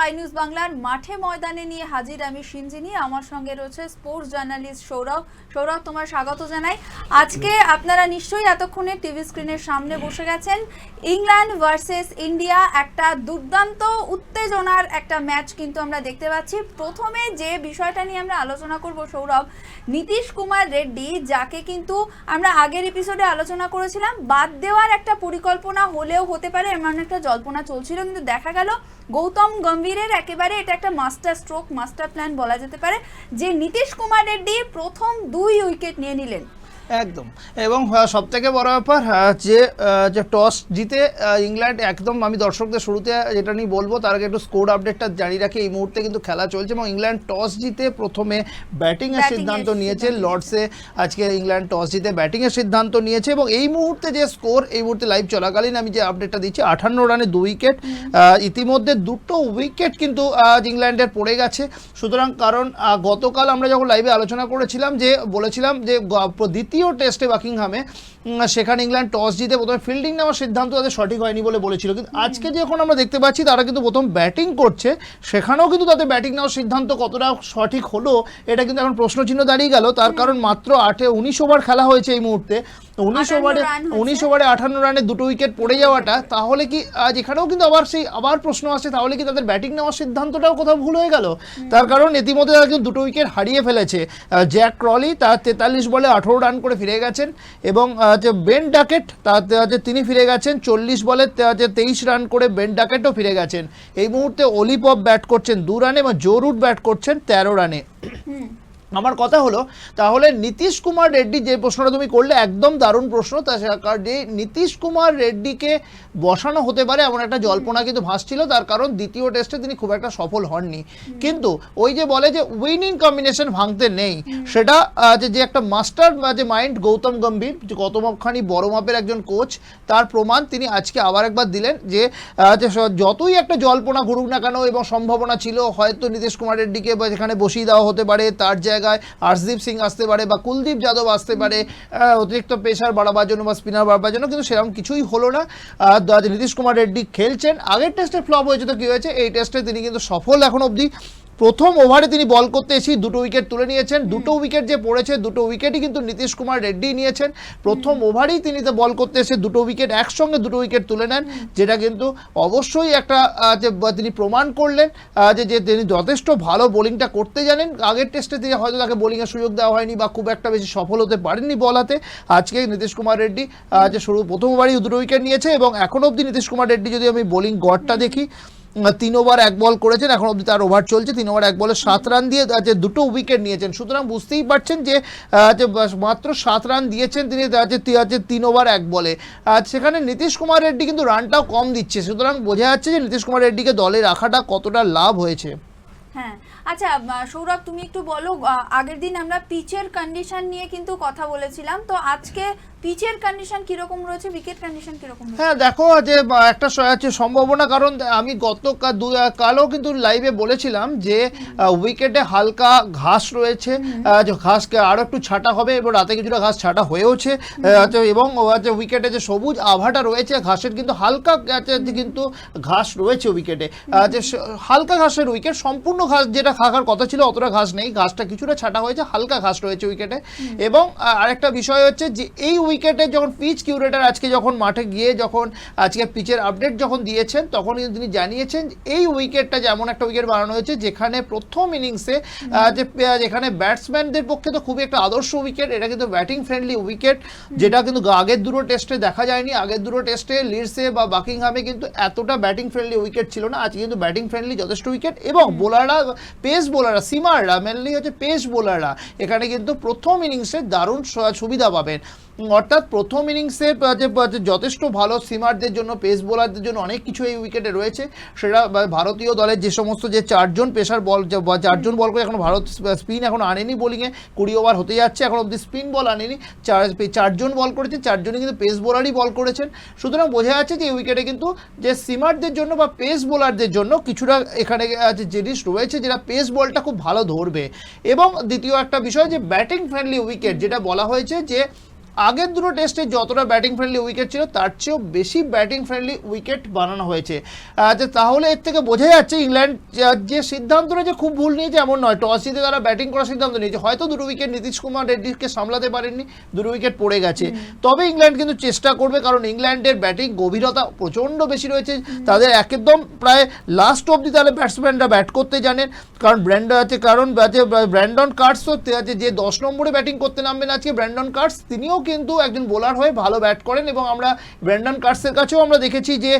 Sky news বাংলার মাঠে ময়দানে নিয়ে হাজির আমি সিনজিনি। আমার সঙ্গে রয়েছে স্পোর্টস জার্নালিস্ট সৌরভ। সৌরভ, তোমার স্বাগত জানাই। আজকে আপনারা নিশ্চয়ই এতক্ষণে টিভি স্ক্রিনের সামনে বসে গেছেন। ইংল্যান্ড ভার্সেস ইন্ডিয়া, একটা দুর্দান্ত উত্তেজনার একটা ম্যাচ কিন্তু আমরা দেখতে পাচ্ছি। প্রথমে যে বিষয়টা নিয়ে আমরা আলোচনা করব সৌরভ, নীতিশ কুমার রেড্ডি, যাকে কিন্তু আমরা আগের এপিসোডে আলোচনা করেছিলাম বাদ দেওয়ার একটা পরিকল্পনা হলেও হতে পারে এমন একটা জল্পনা চলছিল, কিন্তু দেখা গেল গৌতম গম্ভীরের একেবারে এটা একটা মাস্টার স্ট্রোক, মাস্টার প্ল্যান বলা যেতে পারে, যে নীতিশ কুমার রেড্ডি প্রথম 2 উইকেট নিয়ে নিলেন। একদম, এবং সবথেকে বড় ব্যাপার যে টস জিতে ইংল্যান্ড, একদম আমি দর্শকদের শুরুতে যেটা নিয়ে বলবো তার আগে একটু স্কোর আপডেটটা জানিয়ে রাখি। এই মুহূর্তে কিন্তু খেলা চলছে এবং ইংল্যান্ড টস জিতে প্রথমে ব্যাটিংয়ের সিদ্ধান্ত নিয়েছে। লর্ডসে আজকে ইংল্যান্ড টস জিতে ব্যাটিংয়ের সিদ্ধান্ত নিয়েছে এবং এই মুহূর্তে যে স্কোর, এই মুহূর্তে লাইভ চলাকালীন আমি যে আপডেটটা দিচ্ছি, 58 রানে 2 উইকেট। ইতিমধ্যে 2টো উইকেট কিন্তু আজ ইংল্যান্ডের পড়ে গেছে। সুতরাং কারণ গতকাল আমরা যখন লাইভে আলোচনা করেছিলাম যে বলেছিলাম যে দ্বিতীয় টেস্টে বাকিংহামে সেখানে ইংল্যান্ড টস জিতে প্রথমে ফিল্ডিং নেওয়ার সিদ্ধান্ত তাদের সঠিক হয়নি বলে বলেছিল, কিন্তু আজকে যখন আমরা দেখতে পাচ্ছি তারা কিন্তু প্রথম ব্যাটিং করছে, সেখানেও কিন্তু তাদের ব্যাটিং নেওয়ার সিদ্ধান্ত কতটা সঠিক হলো এটা কিন্তু এখন প্রশ্নচিহ্ন দাঁড়িয়ে গেল। তার কারণ মাত্র 19 ওভার খেলা হয়েছে এই মুহূর্তে, 19 ওভারে 58 রানে 2টো উইকেট পড়ে যাওয়াটা, তাহলে কি আজ এখানেও কিন্তু আবার প্রশ্ন আসছে, তাহলে কি তাদের ব্যাটিং নেওয়ার সিদ্ধান্তটাও কোথাও ভুল হয়ে গেল? তার কারণ ইতিমধ্যে তারা কিন্তু 2টো উইকেট হারিয়ে ফেলেছে। জ্যাক ক্রলি তার 43 বলে 18 রান করে ফিরে গেছেন এবং বেন ডাকেট তিনি ফিরে গেছেন 40 বলে 23 রান করে, বেন ডাকেটও ফিরে গেছেন। এই মুহূর্তে অলি পপ ব্যাট করছেন 2 রানে এবং জো রুট ব্যাট করছেন 13 রানে। আমার কথা হলো, তাহলে নীতিশ কুমার রেড্ডি, যে প্রশ্নটা তুমি করলে একদম দারুণ প্রশ্ন, যে নীতিশ কুমার রেড্ডিকে বসানো হতে পারে এমন একটা জল্পনা কিন্তু ভাসছিল। তার কারণ দ্বিতীয় টেস্টে তিনি খুব একটা সফল হননি, কিন্তু ওই যে বলে যে উইনিং কম্বিনেশন ভাঙতে নেই, সেটা যে একটা মাস্টার যে মাইন্ড গৌতম গম্ভীর, যে কতখানি বড় মাপের একজন কোচ, তার প্রমাণ তিনি আজকে আবার একবার দিলেন। যে যতই একটা জল্পনা ঘুরুক না কেন এবং সম্ভাবনা ছিল হয়তো নীতিশ কুমার রেড্ডিকে যেখানে বসিয়ে দেওয়া হতে পারে, তার জায়গায় হর্ষদীপ সিং আসতে পারে বা কুলদীপ যাদব আসতে পারে অতিরিক্ত পেসার বাড়াবার জন্য বা স্পিনার বাড়াবার জন্য, কিন্তু সেরকম কিছুই হলো না। নীতিশ কুমার রেড্ডি খেলছেন। আগের টেস্টে ফ্লপ হয়েছে তো কি হয়েছে, এই টেস্টে তিনি কিন্তু সফল এখন অবধি। প্রথম ওভারে তিনি বল করতে এসেই 2টো উইকেট তুলে নিয়েছেন। 2টো উইকেট যে পড়েছে, 2টো উইকেটই কিন্তু নীতিশ কুমার রেড্ডি নিয়েছেন। প্রথম ওভারেই তিনি তো বল করতে এসে 2টো উইকেট, একসঙ্গে 2টো উইকেট তুলে নেন, যেটা কিন্তু অবশ্যই একটা তিনি প্রমাণ করলেন যে তিনি যথেষ্ট ভালো বোলিংটা করতে জানেন। আগের টেস্টে তিনি হয়তো তাকে বোলিংয়ের সুযোগ দেওয়া হয়নি বা খুব একটা বেশি সফল হতে পারেননি বল হাতে। আজকে নীতিশ কুমার রেড্ডি যে প্রথম ওভারেই 2টো উইকেট নিয়েছে এবং এখন অবধি নীতিশ কুমার রেড্ডি যদি আমি বোলিং গড়টা দেখি, 3 ওভার 1 বল করেছেন, এখন অবধি তার ওভার চলছে, 3 ওভার 1 বলে 7 রান দিয়ে 2টো উইকেট নিয়েছেন। সুতরাং বুঝতেই পারছেন যে মাত্র 7 রান দিয়েছেন তিনি 3 ওভার 1 বলে। সেখানে নীতিশ কুমার রেড্ডি কিন্তু রানটাও কম দিচ্ছে, সুতরাং বোঝা যাচ্ছে যে নীতিশ কুমার রেড্ডিকে দলে রাখাটা কতটা লাভ হয়েছে। হ্যাঁ, আচ্ছা সৌরভ, তুমি একটু বলো, আগের দিন আমরা পিচের কন্ডিশন নিয়ে কিন্তু কথা বলেছিলাম, তো আজকে পিচের কন্ডিশন কিরকম রয়েছে, উইকেট কন্ডিশন কিরকম রয়েছে? হ্যাঁ, দেখো যে একটা সম্ভাবনা, কারণ আমি কালও কিন্তু লাইভে বলেছিলাম যে উইকেটে হালকা ঘাস রয়েছে, ঘাসকে আরও একটু ছাটা হবে এবং রাতে কিছুটা ঘাস ছাটা হয়েওছে, এবং উইকেটে যে সবুজ আভাটা রয়েছে ঘাসের, কিন্তু হালকা কিন্তু ঘাস রয়েছে উইকেটে, যে হালকা ঘাসের উইকেট, সম্পূর্ণ ঘাস যেটা থাকার কথা ছিল অতটা ঘাস নেই, ঘাসটা কিছুটা ছাটা হয়েছে, হালকা ঘাস রয়েছে উইকেটে। এবং আরেকটা বিষয় হচ্ছে যে এই উইকেটে যখন পিচ কিউরেটার আজকে যখন মাঠে গিয়ে যখন আজকে পিচের আপডেট যখন দিয়েছেন, তখন কিন্তু তিনি জানিয়েছেন এই উইকেটটা যেমন একটা উইকেট বানানো হয়েছে যেখানে প্রথম ইনিংসে যেখানে ব্যাটসম্যানদের পক্ষে তো খুবই একটা আদর্শ উইকেট, এটা কিন্তু ব্যাটিং ফ্রেন্ডলি উইকেট, যেটা কিন্তু আগের 2টো টেস্টে দেখা যায়নি। আগের 2টো টেস্টে লিডসে বা বাকিংহামে কিন্তু এতটা ব্যাটিং ফ্রেন্ডলি উইকেট ছিল না, আজকে কিন্তু ব্যাটিং ফ্রেন্ডলি যথেষ্ট উইকেট। এবং বোলাররা, পেস বোলাররা, সিমাররা, মেনলি হচ্ছে পেস বোলাররা এখানে কিন্তু প্রথম ইনিংসে দারুণ সুবিধা পাবেন। অর্থাৎ প্রথম ইনিংসে যথেষ্ট ভালো সিমারদের জন্য, পেস বোলারদের জন্য অনেক কিছু এই উইকেটে রয়েছে। সেটা ভারতীয় দলের যে সমস্ত যে 4 জন পেসার বল, 4 জন বল করে এখন ভারত স্পিন এখন আনেনি বোলিংয়ে, 20 ওভার হতে যাচ্ছে, এখন অবধি স্পিন বল আনেনি, 4 জন বল করেছে, 4 জনই কিন্তু পেস বোলারই বল করেছেন। সুতরাং বোঝা যাচ্ছে যে এই উইকেটে কিন্তু যে সিমারদের জন্য বা পেস বোলারদের জন্য কিছুটা এখানে জিনিস রয়েছে যেটা পেস বলটা খুব ভালো ধরবে। এবং দ্বিতীয় একটা বিষয় যে ব্যাটিং ফ্রেন্ডলি উইকেট, যেটা বলা হয়েছে যে আগের দুটো টেস্টে যতটা ব্যাটিং ফ্রেন্ডলি উইকেট ছিল তার চেয়েও বেশি ব্যাটিং ফ্রেন্ডলি উইকেট বানানো হয়েছে। তাহলে এর থেকে বোঝা যাচ্ছে ইংল্যান্ড যে সিদ্ধান্ত নিয়েছে খুব ভুল নিয়েছে এমন নয়। টস জিতে তারা ব্যাটিং করার সিদ্ধান্ত নিয়েছে, হয়তো দুটো উইকেট নীতিশ কুমার রেড্ডিকে সামলাতে পারেননি, দুটো উইকেট পড়ে গেছে। তবে ইংল্যান্ড কিন্তু চেষ্টা করবে, কারণ ইংল্যান্ডের ব্যাটিং গভীরতা প্রচণ্ড বেশি রয়েছে। তাদের একদম প্রায় লাস্ট অবধি তাহলে ব্যাটসম্যানরা ব্যাট করতে জানেন, কারণ ব্র্যান্ডন কার্টসও যে 10 নম্বরে ব্যাটিং করতে নামবেন আজকে, ব্র্যান্ডন কার্টস তিনিও কিন্তু একজন বোলার হয়ে ভালো ব্যাট করেন, এবং আমরা ব্র্যান্ডন কার্টসের কাছেও আমরা দেখেছি যে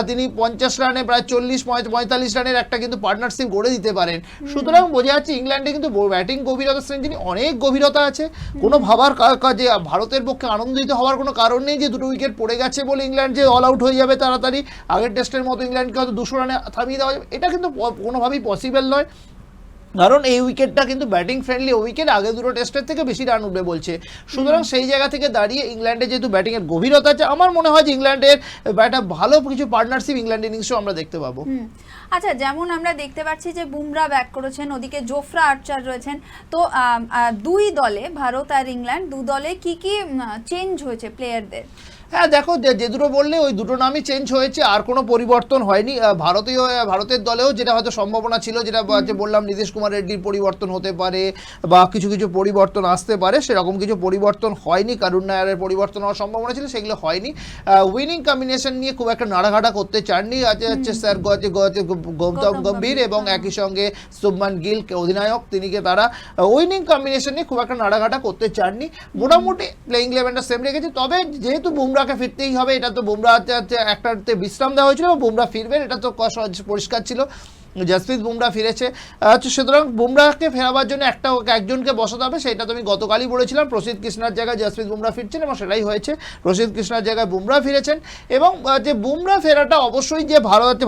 তিনি 50 রানে প্রায় 40-45 রানের একটা কিন্তু পার্টনারশিপ গড়ে দিতে পারেন। সুতরাং বোঝা যাচ্ছে ইংল্যান্ডে কিন্তু ব্যাটিং গভীরতা শ্রেণী অনেক গভীরতা আছে। কোনো ভাবার যে ভারতের পক্ষে আনন্দিত হওয়ার কোনো কারণ নেই যে দুটো উইকেট পড়ে গেছে বলে ইংল্যান্ড যে অল আউট হয়ে যাবে তাড়াতাড়ি, আগের টেস্টের মতো ইংল্যান্ডকে হয়তো 200 রানে থামিয়ে দেওয়া যাবে, এটা কিন্তু কোনোভাবেই পসিবল নয়। কারণ এই উইকেটটা কিন্তু ব্যাটিং ফ্রেন্ডলি উইকেট, আগে দুটো টেস্টের থেকে বেশি রান উঠবে বলছে। সুতরাং সেই জায়গা থেকে দাঁড়িয়ে ইংল্যান্ডে যেহেতু ব্যাটিংয়ের গভীরতা আছে, আমার মনে হয় যে ইংল্যান্ডের একটা ভালো কিছু পার্টনারশিপ ইংল্যান্ড ইনিংসও আমরা দেখতে পাবো। আচ্ছা, যেমন আমরা দেখতে পাচ্ছি যে বুমরা ব্যাক করেছেন, ওদিকে জোফরা আর্চার রয়েছেন, তো দুই দলে ভারত আর ইংল্যান্ড দু দলে কি কি চেঞ্জ হয়েছে প্লেয়ারদের? হ্যাঁ দেখো, যে দুটো বললে ওই দুটো নামই চেঞ্জ হয়েছে, আর কোনো পরিবর্তন হয়নি। ভারতের দলেও যেটা হয়তো সম্ভাবনা ছিল, যেটা বললাম নীতিশ কুমার রেড্ডির পরিবর্তন হতে পারে বা কিছু কিছু পরিবর্তন আসতে পারে, সেরকম কিছু পরিবর্তন হয়নি। কারুন নায়ারের পরিবর্তন হওয়ার সম্ভাবনা ছিল, সেগুলো হয়নি। উইনিং কম্বিনেশন নিয়ে খুব একটা নাড়াঘাটা করতে চাননি স্যার গৌতম গম্ভীর এবং একই সঙ্গে শুভমান গিল অধিনায়ক, তিনিকে তারা উইনিং কম্বিনেশন নিয়ে খুব একটা নাড়াঘাটা করতে চাননি। মোটামুটি প্লেইং ইলেভেনটা সেম রেখেছে। তবে যেহেতু বুমরাকে ফিরতেই হবে, এটা তো বুমরা একটাতে বিশ্রাম দেওয়া হয়েছিল, বুমরা ফিরবেন এটা তো পরিষ্কার ছিল। জসপ্রীত বুমরা ফিরেছে, সুতরাং বুমরাকে ফেরাবার জন্য একজনকে বসাতে হবে, সেটা তো আমি গতকালই বলেছিলাম। প্রসিদ্ধ কৃষ্ণার জায়গায় জসপ্রীত বুমরা ফিরছেন এবং সেটাই হয়েছে, প্রসিদ্ধ কৃষ্ণার জায়গায় বুমরা ফিরেছেন। এবং যে বুমরা ফেরাটা অবশ্যই যে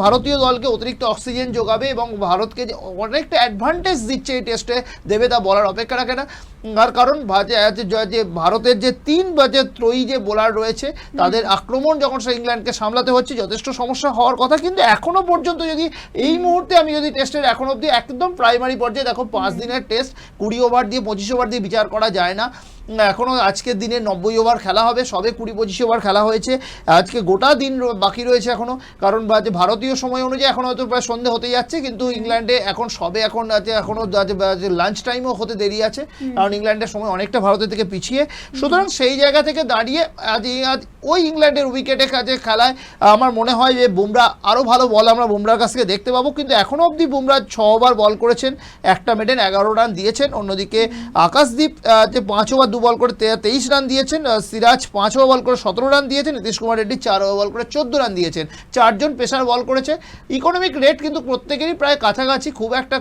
ভারতীয় দলকে অতিরিক্ত অক্সিজেন যোগাবে এবং ভারতকে যে অনেকটা অ্যাডভান্টেজ দিচ্ছে এই টেস্টে দেবে তা বলার অপেক্ষা রাখে না। আর কারণ যে ভারতের যে ত্রয়ী যে বোলার রয়েছে, তাদের আক্রমণ যখন সে ইংল্যান্ডকে সামলাতে হচ্ছে, যথেষ্ট সমস্যা হওয়ার কথা। কিন্তু এখনো পর্যন্ত যদি এই মুহূর্তে আমি যদি টেস্টের এখন অবধি একদম প্রাইমারি পর্যায়ে দেখো, 5 দিনের টেস্ট, 20 ওভার দিয়ে 25 ওভার দিয়ে বিচার করা যায় না। এখনও আজকের দিনে 90 ওভার খেলা হবে, সবে 20-25 ওভার খেলা হয়েছে, আজকে গোটা দিন বাকি রয়েছে এখনও। কারণ ভারতীয় সময় অনুযায়ী এখন হয়তো প্রায় সন্ধে হতে যাচ্ছে, কিন্তু ইংল্যান্ডে এখন এখনও লাঞ্চ টাইমও হতে দেরি আছে, কারণ ইংল্যান্ডের সময় অনেকটা ভারতের থেকে পিছিয়ে। সুতরাং সেই জায়গা থেকে দাঁড়িয়ে আজ ওই ইংল্যান্ডের উইকেটের কাছে খেলায় আমার মনে হয় যে বুমরা আরও ভালো বল আমরা বুমরার কাছ থেকে দেখতে পাবো। কিন্তু এখনও অবধি বুমরা 6 ওভার বল করেছেন, একটা মেডেন 11 রান দিয়েছেন। অন্যদিকে আকাশদীপ 5 ওভার 2 বল করে 23 রান দিয়েছেন, সিরাজ 5 ওভার বল করে 17 রান দিয়েছেন, নীতিশ কুমার রেড্ডি 4 ওভার বল করে 14 রান দিয়েছেন। 4 জন পেসার বল করেছে। ইকোনমিক রেট কিন্তু প্রত্যেকেরই প্রায় কাছাকাছি, খুব একটা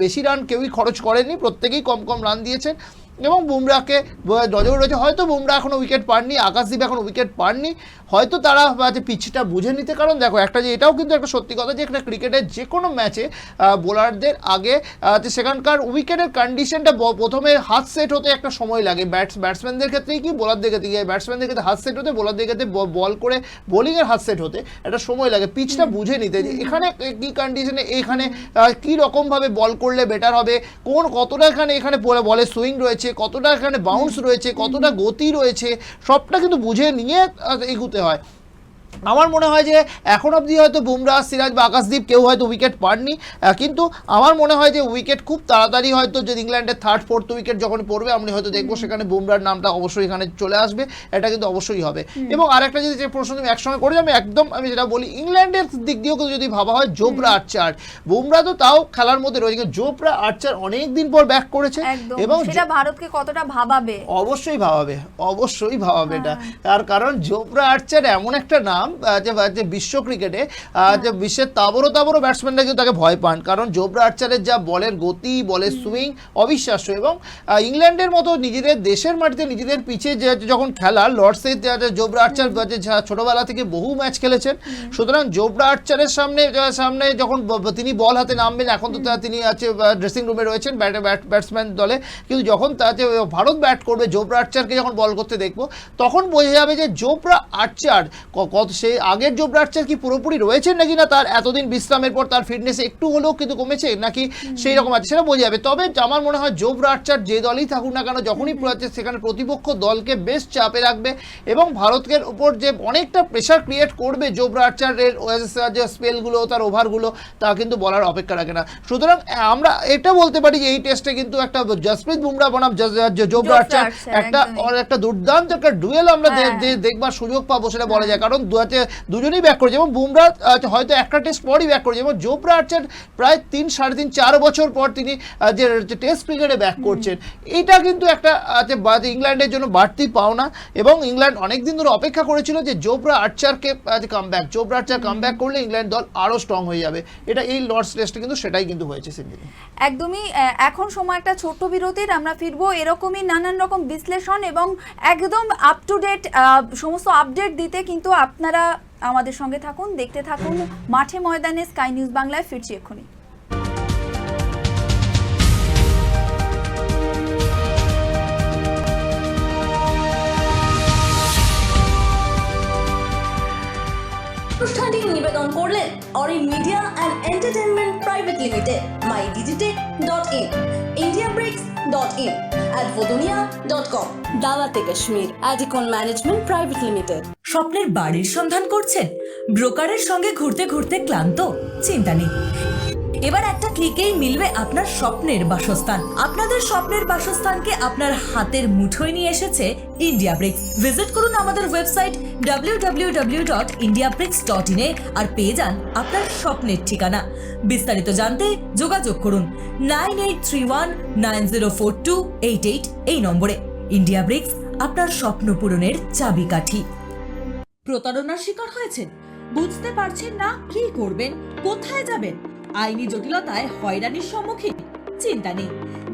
বেশি রান কেউই খরচ করেনি, প্রত্যেকেই কম কম রান দিয়েছেন। এবং বুমরাকে নজর রয়েছে, হয়তো বুমরা এখনও উইকেট পাননি, আকাশদীপ এখনও উইকেট পাননি, হয়তো তারা পিচটা বুঝে নিতে। কারণ দেখো, একটা যে এটাও কিন্তু একটা সত্যি কথা যে একটা ক্রিকেটের যে কোনো ম্যাচে বোলারদের আগে সেখানকার উইকেটের কন্ডিশনটা প্রথমে হাত সেট হতে একটা সময় লাগে। ব্যাটসম্যানদের ক্ষেত্রেই কি বোলারদের ক্ষেত্রে, ব্যাটসম্যানদের ক্ষেত্রে হাত সেট হতে, বোলারদের ক্ষেত্রে বল করে বোলিংয়ের হাত সেট হতে একটা সময় লাগে, পিচটা বুঝে নিতে যে এখানে কী কন্ডিশনে, এখানে কী রকমভাবে বল করলে বেটার হবে, কতটা এখানে বলে সুইং রয়েছে, কতটা এখানে বাউন্স রয়েছে, কতটা গতি রয়েছে, সবটা কিন্তু বুঝে নিয়ে এগুতে হয়। আমার মনে হয় যে এখন অবধি হয়তো বুমরা, সিরাজ বা আকাশদীপ কেউ হয়তো উইকেট পাননি, কিন্তু আমার মনে হয় যে উইকেট খুব তাড়াতাড়ি হয়তো যে ইংল্যান্ডের 3rd 4th উইকেট যখন পড়বে আমরা হয়তো দেখবো সেখানে বুমরার নামটা অবশ্যই এখানে চলে আসবে, এটা কিন্তু অবশ্যই হবে। এবং আরেকটা যদি যে প্রশ্ন তুমি একসঙ্গে করে আমি যেটা বলি, ইংল্যান্ডের দিক দিয়েও যদি ভাবা হয় জোফরা আর্চার, বুমরা তো তাও খেলার মধ্যে রয়েছে, কিন্তু জোফরা আর্চার অনেক দিন পর ব্যাক করেছে এবং সেটা ভারতকে কতটা ভাবাবে, অবশ্যই ভাবাবে এটা। তার কারণ জোফরা আর্চার এমন একটা নাম যে বিশ্ব ক্রিকেটে যে বিশ্বের তাবড়ো ব্যাটসম্যানরা কিন্তু তাকে ভয় পান, কারণ জোফরা আর্চারের যা বলের গতি, বলের সুইং অবিশ্বাস্য। এবং ইংল্যান্ডের মতো নিজেদের দেশের মাটিতে নিজেদের পিচে যখন খেলা, লর্ডসে জোফরা আর্চার ছোটবেলা থেকে বহু ম্যাচ খেলেছেন। সুতরাং জোফরা আর্চারের সামনে যখন তিনি বল হাতে নামবেন, এখন তো তিনি ড্রেসিং রুমে রয়েছেন ব্যাটসম্যান দলে, কিন্তু যখন ভারত ব্যাট করবে, জোফরা আর্চারকে যখন বল করতে দেখবো, তখন বোঝা যাবে যে জোফরা আর্চার কত সেই আগের জোফরা আর্চার কি পুরোপুরি রয়েছেন নাকি না তার এতদিন বিশ্রামের পর তার ফিটনেস একটু হলেও কিন্তু কমেছে নাকি সেই রকম আছে সেটা বোঝা যাবে। তবে আমার মনে হয় জোফরা আর্চার যে দলই থাকুক না কেন যখনই সেখানে প্রতিপক্ষ দলকে বেশ চাপে রাখবে এবং ভারতের উপর যে অনেকটা প্রেশার ক্রিয়েট করবে জোফরা আর্চারের যে স্পেলগুলো তার ওভারগুলো তা কিন্তু বলার অপেক্ষা রাখে না। সুতরাং আমরা এটা বলতে পারি যে এই টেস্টে কিন্তু একটা জসপ্রীত বুমরা বনাম জোফরা আর্চার একটা দুর্দান্ত একটা ডুয়েল আমরা দেখবার সুযোগ পাবো সেটা বলা যায়, কারণ দুজনেই ব্যাক করেছে এবং বুমরা হয়তো একটা টেস্ট পরই ব্যাক করেছে এবং জোফরা আর্চার প্রায় 3-3.5-4 বছর পর তিনি যে টেস্ট ক্রিকেটে ব্যাক করছেন। এটা কিন্তু একটা ইংল্যান্ডের জন্য বাড়তি পাওনা এবং ইংল্যান্ড অনেকদিন ধরে অপেক্ষা করেছিল যে জোফরা আর্চারকে জোফরা আর্চার কামব্যাক করলে ইংল্যান্ড দল আরও স্ট্রং হয়ে যাবে। এটা এই লর্ডস টেস্টে কিন্তু সেটাই কিন্তু হয়েছে সিডনি। একদমই। এখন সময় একটা ছোট্ট বিরতির, আমরা ফিরবো এরকমই নানান রকম বিশ্লেষণ এবং একদম আপ টু ডেট সমস্ত আপডেট দিতে। কিন্তু আপনারা আমাদের সঙ্গে থাকুন, দেখতে থাকুন মাঠে ময়দানে স্কাই নিউজ বাংলায়। ফিরছি এক্ষুনি। অনুষ্ঠানটি নিবেদন করলেন Arin media and entertainment private limited, mydigitech.in, indiabricks.in, advodunia.com, Dawat-e Kashmir, Adicon management private limited. স্বপ্নের বাড়ির সন্ধান করছেন? ব্রোকারের সঙ্গে ঘুরতে ঘুরতে ক্লান্ত? চিন্তা নেই, এবার একটা ক্লিকেই মিলবে আপনার স্বপ্নের বাসস্থান। আপনাদের স্বপ্নের বাসস্থানকে আপনার হাতের মুঠোয় নিয়ে এসেছে ইন্ডিয়া ব্রিক্স। ভিজিট করুন আমাদের ওয়েবসাইট www.indiabricks.in এ আর পেয়ে যান আপনার স্বপ্নের ঠিকানা। বিস্তারিত জানতে যোগাযোগ করুন 9831904288 এই নম্বরে। ইন্ডিয়া ব্রিক্স, আপনার স্বপ্ন পূরণের চাবিকাঠি। প্রতারণার শিকার হয়েছেন? বুঝতে পারছেন না কি করবেন, কোথায় যাবেন? আইনি জটিলতায় হয়রানির সম্মুখীন? চিন্তা নেই,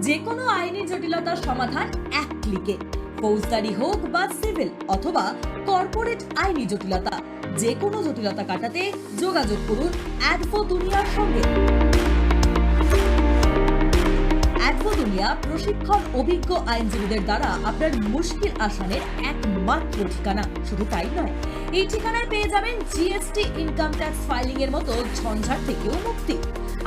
যে কোনো আইনি জটিলতার সমাধান এক ক্লিকে। ফৌজদারি হোক বা সিভিল অথবা কর্পোরেট আইনি জটিলতা, যে কোনো জটিলতা কাটাতে যোগাযোগ করুন অ্যাডভোদুনিয়ার সঙ্গে। অ্যাডভোদুনিয়া প্রশিক্ষণ অভিজ্ঞ আইনজীবীদের দ্বারা আপনার মুশকিল আসানের একমাত্র ঠিকানা। শুধু তাই নয়, এই ঠিকানায় পেয়ে যাবেন জিএসটি, ইনকাম ট্যাক্স ফাইলিং এর মতো ঝঞ্ঝাট থেকেও মুক্তি।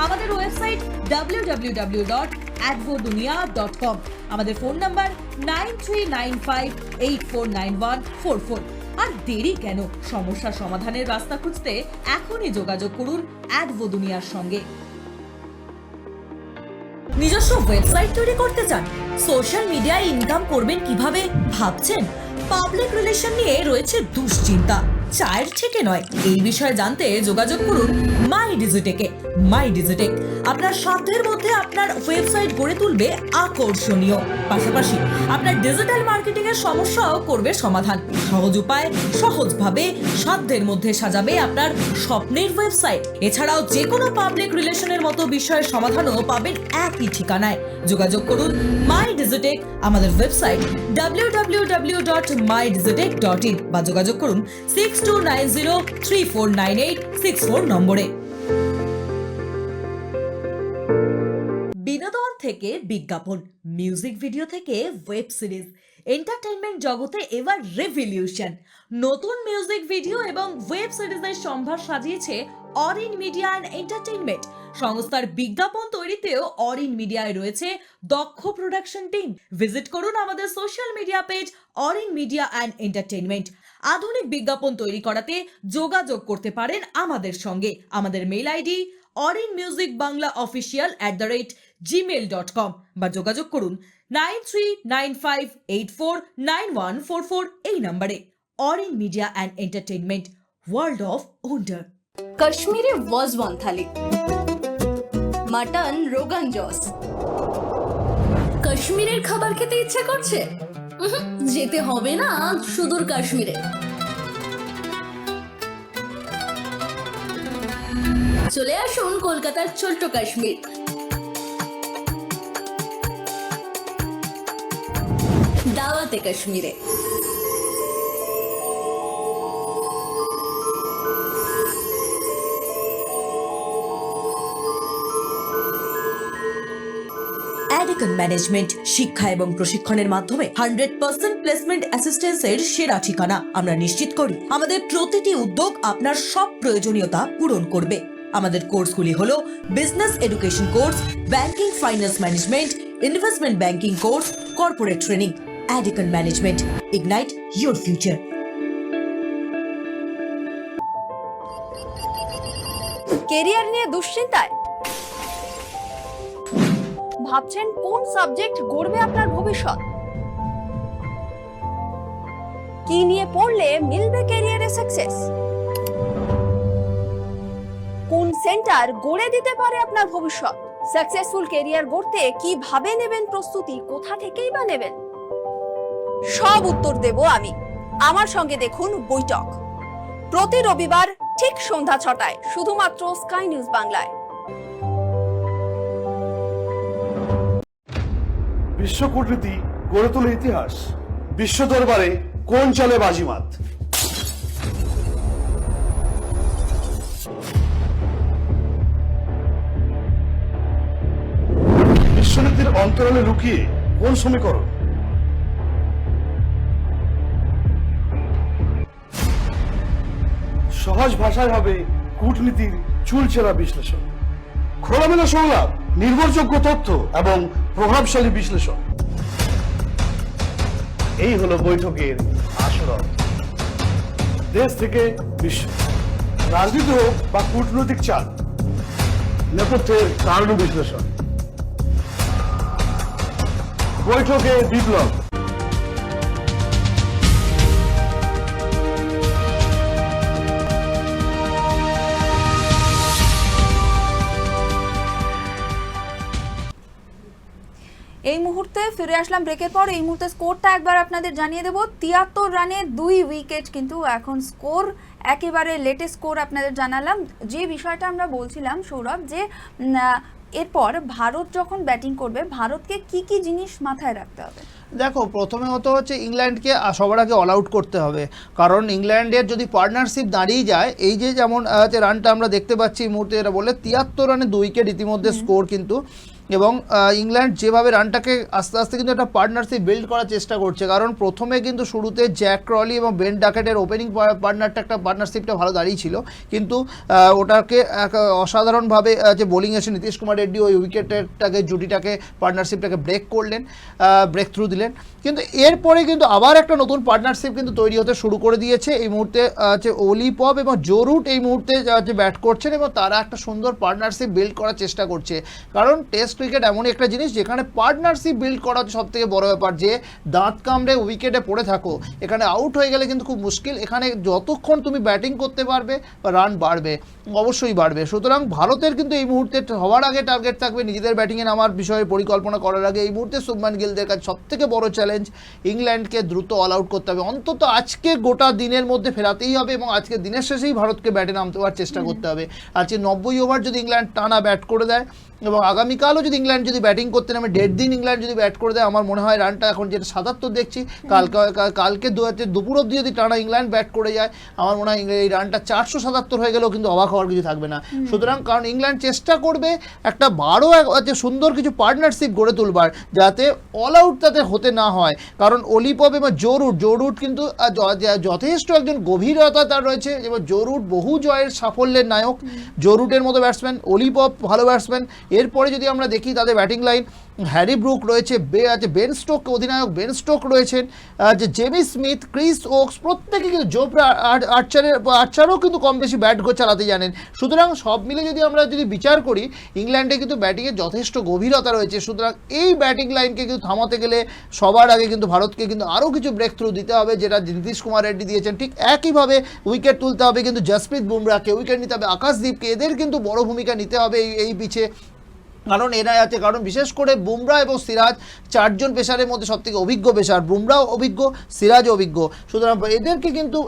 আমাদের ওয়েবসাইট www.advodunia.com, আমাদের ফোন নাম্বার 9395849144। আর দেরি কেন? সমস্যা সমাধানের রাস্তা খুঁজতে এখনই যোগাযোগ করুন অ্যাডভোদুনিয়ার সঙ্গে। নিজস্ব ওয়েবসাইট তৈরি করতে চান? সোশ্যাল মিডিয়ায় ইনকাম করবেন কিভাবে ভাবছেন? পাবলিক রিলেশন নিয়ে রয়েছে দুশ্চিন্তা? চায়ের থেকে নয়, এই বিষয়ে জানতে যোগাযোগ করুন মাইডিজিটেকে। মাইডিজিটেক আপনার সাধ্যের মধ্যে আপনার ওয়েবসাইট গড়ে তুলবে আকর্ষণীয়, পাশাপাশি আপনার ডিজিটাল মার্কেটিং এর সমস্যাও করবে সমাধান। সহজ উপায়, সহজভাবে সাধ্যের মধ্যে সাজাবে আপনার স্বপ্নের ওয়েবসাইট। এছাড়াও যে কোনো পাবলিক রিলেশনের মতো বিষয়ের সমাধানও পাবেন একই ঠিকানায়। যোগাযোগ করুন মাইডিজিটেক, আমাদের ওয়েবসাইট www.mydigitech.in বা যোগাযোগ করুন 6290349864 নম্বরে। বিনোদন থেকে বিজ্ঞাপন, মিউজিক ভিডিও থেকে ওয়েব সিরিজ, এন্টারটেইনমেন্ট জগতে এবার রেভলিউশন। নতুন মিউজিক ভিডিও এবং ওয়েব সিরিজের সম্ভার সাজিয়েছে অরিন মিডিয়া অ্যান্ড এন্টারটেইনমেন্ট। সংস্থার বিজ্ঞাপন তৈরিতেও অরিন মিডিয়ায় রয়েছে দক্ষ প্রোডাকশন টিম। ভিজিট করুন আমাদের social media page Arin media and entertainment. আধুনিক বিজ্ঞাপন তৈরি করাতে যোগাযোগ করতে পারেন আমাদের সঙ্গে। আমাদের মেইল আইডি orinmusicbanglaofficial@gmail.com বা যোগাযোগ করুন 9395849144 এই নম্বরে। Arin media and entertainment, world of wonder. Kashmiri wazwan thali, mutton rogan josh. কাশ্মীরের খাবার খেতে ইচ্ছে করছে? যেতে হবে না সুদূর কাশ্মীরে। চলে আসুন কলকাতার ছোট্ট কাশ্মীর। দাওয়াতে কাশ্মীরে। অ্যাডিকন ম্যানেজমেন্ট, শিক্ষা এবং প্রশিক্ষণের মাধ্যমে 100% প্লেসমেন্ট অ্যাসিস্ট্যান্সের সেরা ঠিকানা। আমরা নিশ্চিত করি আমাদের প্রতিটি উদ্যোগ আপনার সব প্রয়োজনীয়তা পূরণ করবে। আমাদের কোর্সগুলি হলো business education course, banking finance management, investment banking course, corporate training. Adicon management, ignite your future. Career নিয়ে দুশ্চিন্তায় ভাবছেন কোন সাবজেক্ট গড়বে আপনার ভবিষ্যৎ, কি নিয়ে পড়লে মিলবে ক্যারিয়ারে সাকসেস, কোন সেন্টার গড়ে দিতে পারে আপনার ভবিষ্যৎ, সাকসেসফুল ক্যারিয়ার গড়তে কিভাবে নেবেন প্রস্তুতি, কোথা থেকেই বা নেবেন, সব উত্তর দেব আমি। আমার সঙ্গে দেখুন বৈঠক, প্রতি রবিবার ঠিক সন্ধ্যা 6টায়, শুধুমাত্র স্কাই নিউজ বাংলায়। বিশ্ব কূটনীতি গড়ে তোলে ইতিহাস, বিশ্ব দরবারে কোন চলে বাজিমাত। বিশ্বনীতির অন্তরালে লুকিয়ে কোন সমীকরণ, সহজ ভাষায় হবে কূটনীতির চুলচেরা বিশ্লেষণ, খোলামেলা সংলাপ, নির্ভরযোগ্য তথ্য এবং প্রভাবশালী বিশ্লেষণ। এই হলো বৈঠকের আসল অর্থ। দেশ থেকে বিশ্ব, রাজনীতি হোক বা কূটনৈতিক চাল, নেপথ্যের কারণ বিশ্লেষণ। বৈঠকে বিপ্লব। এই মুহূর্তে ফিরে আসলাম ব্রেকের পর। এই মুহূর্তে স্কোরটা একবার আপনাদের জানিয়ে দেব। 73 রানে 2 উইকেট কিন্তু এখন স্কোর, একেবারে লেটেস্ট স্কোর আপনাদের জানালাম। যে বিষয়টা আমরা বলছিলাম সৌরভ, যে এরপর ভারত যখন ব্যাটিং করবে, ভারতকে কি কি জিনিস মাথায় রাখতে হবে? দেখো, প্রথমে হচ্ছে ইংল্যান্ডকে সবার আগে অল আউট করতে হবে, কারণ ইংল্যান্ডের যদি পার্টনারশিপ দাঁড়িয়ে যায়, এই যে যেমন রানটা আমরা দেখতে পাচ্ছি এই মুহূর্তে, এটা বললে 73 রানে 2 উইকেট ইতিমধ্যে স্কোর কিন্তু। এবং ইংল্যান্ড যেভাবে রানটাকে আস্তে আস্তে কিন্তু একটা পার্টনারশিপ বিল্ড করার চেষ্টা করছে, কারণ প্রথমে কিন্তু শুরুতে জ্যাক ক্রলি এবং বেন ডাকেটের ওপেনিং পার্টনারটা একটা পার্টনারশিপটা ভালো দাঁড়িয়েছিল, কিন্তু ওটাকে অসাধারণভাবে যে বোলিং এসে নীতিশ কুমার রেড্ডি ওই উইকেটটাকে জুটিটাকে পার্টনারশিপটাকে ব্রেক করলেন, ব্রেক থ্রু দিলেন। কিন্তু এরপরে কিন্তু আবার একটা নতুন পার্টনারশিপ কিন্তু তৈরি হতে শুরু করে দিয়েছে। এই মুহূর্তে হচ্ছে ওলি পপ এবং জো রুট এই মুহূর্তে ব্যাট করছেন এবং তারা একটা সুন্দর পার্টনারশিপ বিল্ড করার চেষ্টা করছে, কারণ টেস্ট ক্রিকেট এমনই একটা জিনিস যেখানে পার্টনারশিপ বিল্ড করা হচ্ছে সব থেকে বড় ব্যাপার। যে দাঁত কামড়ে উইকেটে পড়ে থাকো, এখানে আউট হয়ে গেলে কিন্তু খুব মুশকিল। এখানে যতক্ষণ তুমি ব্যাটিং করতে পারবে রান বাড়বে, অবশ্যই বাড়বে। সুতরাং ভারতের কিন্তু এই মুহূর্তে সবার আগে টার্গেট থাকবে নিজেদের ব্যাটিংয়ে নামার বিষয়ে পরিকল্পনা করার আগে। এই মুহূর্তে শুভমান গিলদের কাছে সব থেকে বড় চ্যালেঞ্জ, ইংল্যান্ডকে দ্রুত অল আউট করতে হবে, অন্তত আজকে গোটা দিনের মধ্যে ফেরাতেই হবে এবং আজকে দিনের শেষেই ভারতকে ব্যাটে নামতে পারার চেষ্টা করতে হবে। আজকে 90 ওভার যদি ইংল্যান্ড টানা ব্যাট করে দেয় এবং আগামীকালও যদি ইংল্যান্ড যদি ব্যাটিং করতে নামে, 1.5 দিন ইংল্যান্ড যদি ব্যাট করে দেয়, আমার মনে হয় রানটা এখন যেটা 77 দেখছি, কালকে দুপুর অবধি যদি টানা ইংল্যান্ড ব্যাট করে যায়, আমার মনে হয় এই রানটা 477 হয়ে গেলেও কিন্তু অবাক হওয়ার কিছু থাকবে না। সুতরাং কারণ ইংল্যান্ড চেষ্টা করবে একটা সুন্দর কিছু পার্টনারশিপ গড়ে তুলবার, যাতে অল আউট তাতে হতে না হয়। কারণ অলিপপ এবং জো রুট কিন্তু যথেষ্ট একজন গভীরতা তার রয়েছে এবং জো রুট বহু জয়ের সাফল্যের নায়ক। জো রুটের মতো ব্যাটসম্যান, অলিপপ ভালো ব্যাটসম্যান। এরপরে যদি আমরা দেখি তাদের ব্যাটিং লাইন, হ্যারি ব্রুক রয়েছে, বেন স্টোক অধিনায়ক বেন স্টোক রয়েছেন, যে জেমি স্মিথ, ক্রিস ওকস, প্রত্যেকে কিন্তু জোফরা আর্চারও কিন্তু কম বেশি ব্যাট চালাতে জানেন। সুতরাং সব মিলে যদি আমরা বিচার করি, ইংল্যান্ডে কিন্তু ব্যাটিংয়ে যথেষ্ট গভীরতা রয়েছে। সুতরাং এই ব্যাটিং লাইনকে কিন্তু থামাতে গেলে সবার আগে কিন্তু ভারতকে কিন্তু আরও কিছু ব্রেক থ্রু দিতে হবে, যেটা নীতিশ কুমার রেড্ডি দিয়েছেন। ঠিক একইভাবে উইকেট তুলতে হবে কিন্তু জসপ্রীত বুমরাহকে, উইকেট নিতে হবে আকাশদীপকে, এদের কিন্তু বড় ভূমিকা নিতে হবে এই পিচে। কারণ এরা আছে, কারণ বিশেষ করে বুমরাহ এবং সিরাজ 4 জন পেসারের মধ্যে সব থেকে অভিজ্ঞ পেসার, বুমরাহ অভিজ্ঞ, সিরাজ অভিজ্ঞ। সুতরাং এদেরকে কিন্তু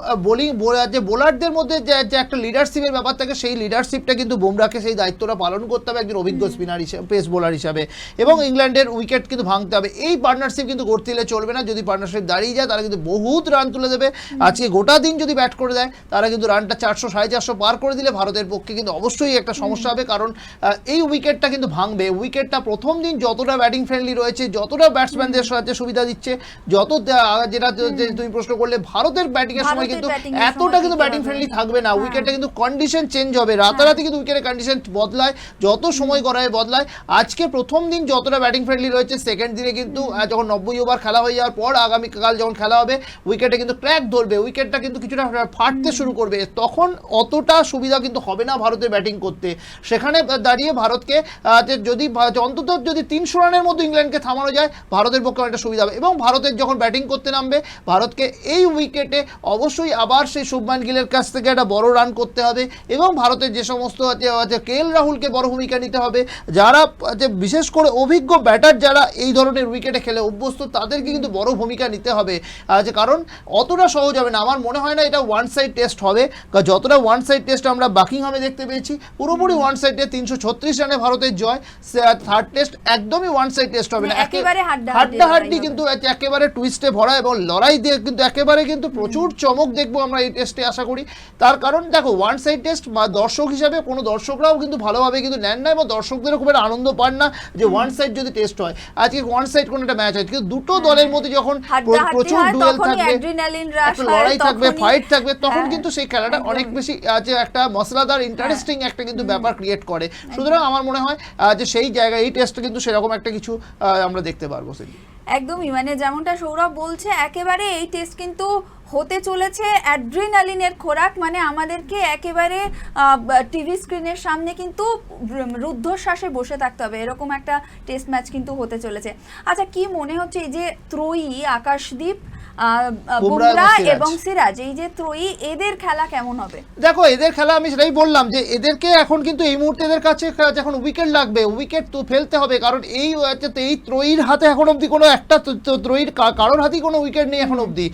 বোলারদের মধ্যে যে একটা লিডারশিপের ব্যাপার থাকে, সেই লিডারশিপটা কিন্তু বুমরাহকে সেই দায়িত্বটা পালন করতে হবে একজন অভিজ্ঞ স্পিনার হিসেবে, পেস বোলার হিসাবে। এবং ইংল্যান্ডের উইকেট কিন্তু ভাঙতে হবে। এই পার্টনারশিপ কিন্তু করতে দিলে চলবে না। যদি পার্টনারশিপ দাঁড়িয়ে যায়, তারা কিন্তু বহুত রান তুলে দেবে। আজকে গোটা দিন যদি ব্যাট করে দেয়, তারা কিন্তু রানটা 400 450 পার করে দিলে ভারতের পক্ষে কিন্তু অবশ্যই একটা সমস্যা হবে, কারণ এই উইকেটটা কিন্তু ভাঙবে। উইকেটটা প্রথম দিন যতটা ব্যাটিং ফ্রেন্ডলি রয়েছে, যতটা ব্যাটসম্যানদের সাথে সুবিধা দিচ্ছে, যত যেটা তুমি প্রশ্ন করলে ভারতের ব্যাটিং এর সময় কিন্তু এতটা কিন্তু ব্যাটিং ফ্রেন্ডলি থাকবে না। উইকেটটা কিন্তু কন্ডিশন চেঞ্জ হবে, রাতারাতি কিন্তু উইকেটের কন্ডিশন বদলায়, যত সময় গড়ায় বদলায়। আজকে প্রথম দিন যতটা ব্যাটিং ফ্রেন্ডলি রয়েছে, সেকেন্ড দিনে কিন্তু যখন 90 ওভার খেলা হয়ে যাওয়ার পর আগামীকাল যখন খেলা হবে, উইকেটে কিন্তু ক্র্যাক ধরবে, উইকেটটা কিন্তু কিছুটা ফাটতে শুরু করবে, তখন অতটা সুবিধা কিন্তু হবে না ভারতের ব্যাটিং করতে। সেখানে দাঁড়িয়ে ভারতকে যদি অন্তত যদি 300 রানের মধ্যে ইংল্যান্ডকে থামানো যায়, ভারতের পক্ষে অনেকটা সুবিধা হবে। এবং ভারতের যখন ব্যাটিং করতে নামবে, ভারতকে এই উইকেটে অবশ্যই আবার সেই শুভমান গিলের কাছ থেকে একটা বড় রান করতে হবে, এবং ভারতের যে সমস্ত KL রাহুলকে বড় ভূমিকা নিতে হবে, যারা বিশেষ করে অভিজ্ঞ ব্যাটার যারা এই ধরনের উইকেটে খেলে অভ্যস্ত, তাদেরকে কিন্তু বড় ভূমিকা নিতে হবে। কারণ অতটা সহজ হবে না, আমার মনে হয় না এটা ওয়ান সাইড টেস্ট হবে। যতটা ওয়ান সাইড টেস্ট আমরা বাকিংহামে দেখতে পেয়েছি, পুরোপুরি ওয়ান সাইডে 336 রানে ভারতের জয়। থার্ড টেস্ট একদমই ওয়ান সাইড টেস্ট হবে না, একেবারে হাড্ডাহাড্ডি কিন্তু একেবারে টুইস্টে ভরা এবং লড়াই দিয়ে কিন্তু একেবারে কিন্তু প্রচুর চমক দেখবো আমরা এই টেস্টে আশা করি। তার কারণ দেখো, ওয়ান সাইড টেস্ট দর্শক হিসাবে কোনো দর্শকরাও কিন্তু ভালোভাবে কিন্তু নেন না, এবং দর্শকদেরও খুব একটা আনন্দ পান না যে ওয়ান সাইড যদি টেস্ট হয়। আজকে ওয়ান সাইড কোনো একটা ম্যাচ হয়, কিন্তু দুটো দলের মধ্যে যখন প্রচুর ডুয়েল থাকবে, একটা লড়াই থাকবে, ফাইট থাকবে, তখন কিন্তু সেই খেলাটা অনেক বেশি একটা মশলাদার ইন্টারেস্টিং একটা কিন্তু ব্যাপার ক্রিয়েট করে। সুতরাং আমার মনে হয় যে সেই জায়গায় এই টেস্টে কিন্তু সেরকম একটা কিছু আমরা দেখতে পারবো। একদমই, মানে যেমনটা সৌরভ বলছে, একেবারে এই টেস্ট কিন্তু হতে চলেছে অ্যাড্রিনালিনের খোরাক, মানে আমাদেরকে একেবারে টিভি স্ক্রিনের সামনে কিন্তু রুদ্ধশ্বাসে বসে থাকতে হবে, এরকম একটা টেস্ট ম্যাচ কিন্তু হতে চলেছে। আচ্ছা, কি মনে হচ্ছে এই যে ত্রয়ী আকাশদীপ, বুমরা এবং সিরাজ, এই যে ত্রয়ী, এদের খেলা কেমন হবে? দেখো, এদের খেলা আমি সেটাই বললাম যে এদেরকে এখন কিন্তু এই মুহূর্তে এদের কাছে যখন উইকেট লাগবে, উইকেট তো ফেলতে হবে, কারণ এই ত্রয়ীর হাতে এখন অবধি কোনো একটা ত্রয়ীর কারোর হাতেই কোনো উইকেট নেই এখন অবধি।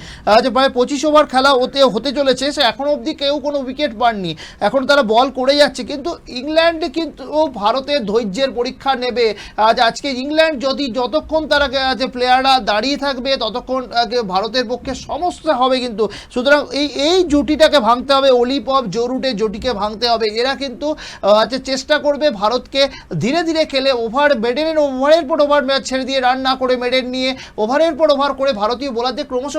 প্রায় 25 ওভার খেলা হতে চলেছে, সে এখন অবধি কেউ কোনো উইকেট পাননি, এখন তারা বল করে যাচ্ছে। কিন্তু ইংল্যান্ডে কিন্তু ভারতের ধৈর্যের পরীক্ষা নেবে। আজকে ইংল্যান্ড যতক্ষণ তারা প্লেয়াররা দাঁড়িয়ে থাকবে, ততক্ষণ ভারতের পক্ষে সমস্যা হবে কিন্তু। সুতরাং এই জুটিটাকে ভাঙতে হবে, অলিপপ জরুটের জুটিকে ভাঙতে হবে। এরা কিন্তু চেষ্টা করবে ভারতকে ধীরে ধীরে খেলে ওভারের পর ওভার ম্যাচ ছেড়ে দিয়ে রান না করে মেডেন নিয়ে ওভারের পর ওভার করে ভারতীয় বোলারদের ক্রমশ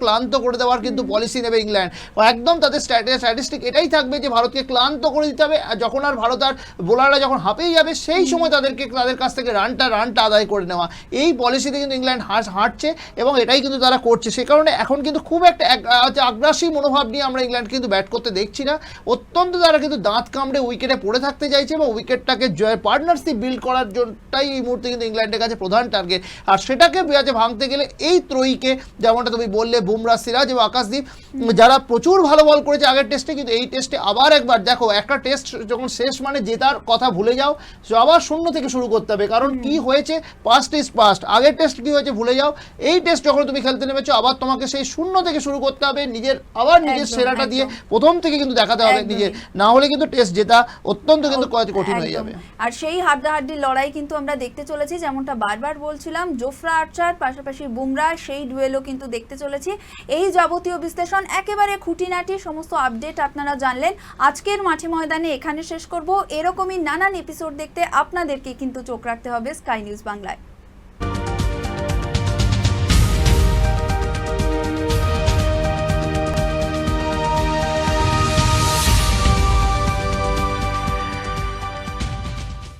ক্লান্ত করে দেওয়ার কিন্তু পলিসি নেবে ইংল্যান্ড। একদম তাদের স্ট্যাটিস্টিক এটাই থাকবে যে ভারতকে ক্লান্ত করে দিতে হবে, আর যখন আর ভারত আর বোলাররা যখন হাঁপিয়ে যাবে, সেই সময় তাদের কাছ থেকে রানটা আদায় করে নেওয়া। এই পলিসিতে কিন্তু ইংল্যান্ড হাঁটছে এবং এটাই কিন্তু তারা করছে। সে কারণে এখন কিন্তু খুব একটা আগ্রাসী মনোভাব নিয়ে আমরা ইংল্যান্ড কিন্তু ব্যাট করতে দেখছি না। অত্যন্ত তারা কিন্তু দাঁত কামড়ে উইকেটে পড়ে থাকতে চাইছে, এবং উইকেটটাকে পার্টনারশিপ বিল্ড করার জন্যটাই এই মুহূর্তে কিন্তু ইংল্যান্ডের কাছে প্রধান টার্গেট। আর সেটাকে ভাঙতে গেলে এই ত্রয়ীকে, যেমনটা তুমি বললে, বুমরা, সিরাজ এবং আকাশদীপ, যারা প্রচুর ভালো বল করেছে আগের টেস্টে, কিন্তু এই টেস্টে আবার একবার দেখো, একটা টেস্ট যখন শেষ মানে জেতার কথা ভুলে যাও, আবার শূন্য থেকে শুরু করতে হবে। কারণ কি হয়েছে, পাস্ট ইজ পাস্ট, আগের টেস্ট কি হয়েছে ভুলে যাও। এই টেস্ট যখন তুমি খেলতে নেমেছো, আবার তোমাকে সেই শূন্য থেকে শুরু করতে হবে, নিজের সেরাটা দিয়ে প্রথম থেকে কিন্তু দেখাতে হবে নিজের, না হলে কিন্তু টেস্ট জেতা অত্যন্ত কিন্তু কঠিন হয়ে যাবে। আর সেই হাড্ডাহাড্ডি লড়াই কিন্তু আমরা দেখতে চলেছি, যেমনটা বারবার বলছিলাম, জোফরা আর্চার পাশাপাশি বুমরা, সেই ডুয়েলও কিন্তু দেখতে চলেছি। এই যাবতীয় বিশ্লেষণ, একেবারে খুঁটিনাটি সমস্ত আপডেট আপনারা জানলেন। আজকের মাঠে ময়দানে এখানে শেষ করব। এরকমই নানান এপিসোড দেখতে আপনাদেরকে কিন্তু চোখ রাখতে হবে স্কাই নিউজ বাংলায়।